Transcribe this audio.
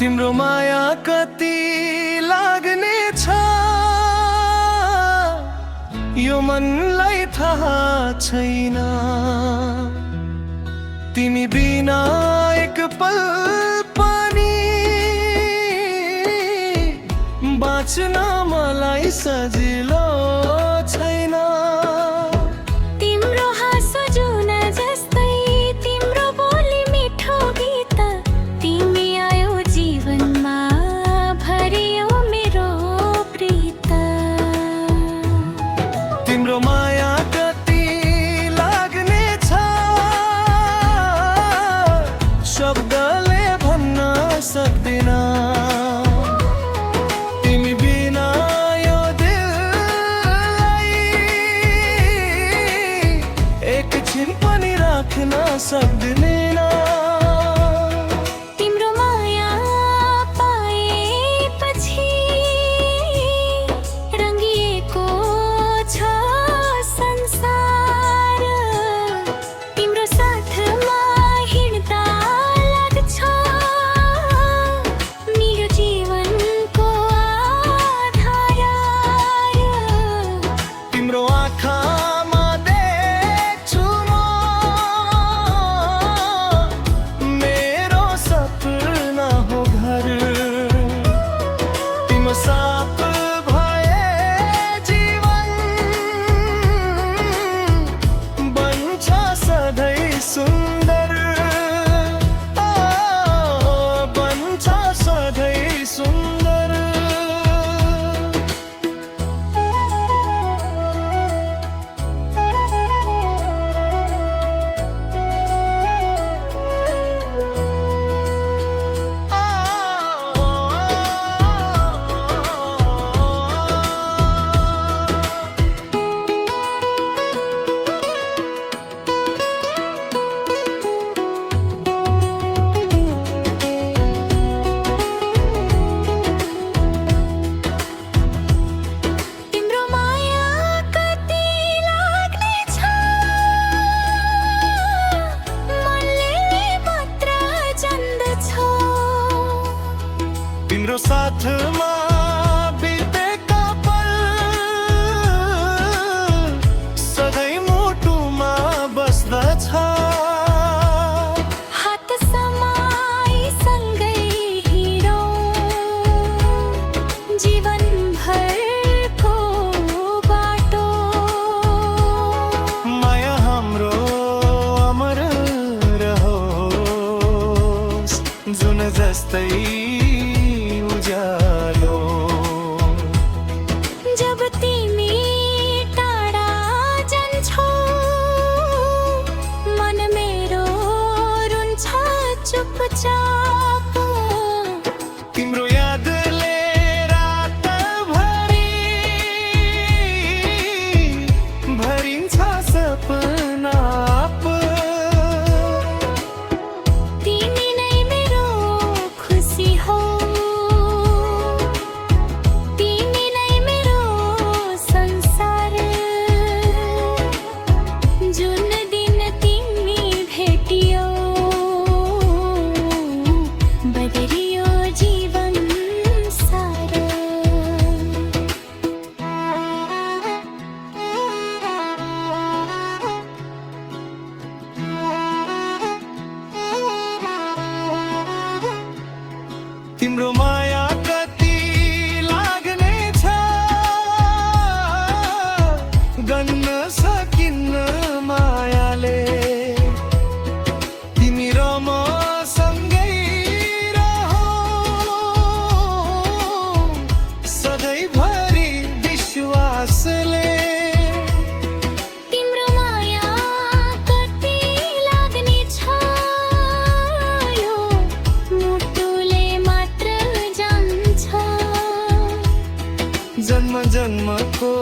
तिम्रो माया कति लाग्ने छ यो मनलाई थाहा छैन। तिमी बिना एक पल पनि बाँच्न मलाई सजिलो छैन। तिम्रो हाँसो जुन जस्तै, तिम्रो बोली मिठो गीत, तिमी आयो जीवनमा भरियो मेरो प्रीत। तिम्रो माया कति लाग्ने छ शब्दले भन्न सक्दिन। तिमी बिना यो दिललाई एकछिन पनि राख्न सक्दिन। तिम्रो माया पाएपछि रङ्गिएको छ संसार। तिम्रो साथमा हिँड्दा लाग्छ मेरो जीवनको आधार। तिम्रो आँखामा देख्छु म मेरो सपना हो घर। तिम्रो साथ भए जीवन बन्छ सधैँ सुन्दर। बन्छ सधैँ सुन्दर। तिम्रो माया कति लाग्ने छ मनले मात्र जान्दछ। तिम्रो साथमा बितेका पल सधैँ मुटुमा बस्दछ। हात समाई सँगै हिँडौँ जीवनभरको बाटो। माया हाम्रो अमर रहोस् जुन जस्तै उज्यालो। जब तिमी टाढा जान्छौ मन मेरो रुन्छ चुपचाप। तिम्रो यादले रातभरि भरिन्छ सपना। तिमी नै मेरो खुसी हौ, तिमी नै मेरो संसार। जुन दिन तिमी भेटियौ बदलियो जीवन सारा। तिम्रो माया कति लाग्ने छ गन्न सकिन्न मायाले। तिमी र म सँगै रहौँ सधैँभरि विश्वासले। तिम्रो माया कति लाग्ने छ यो मुटुले मात्र जान्छ। जन्म जन्मको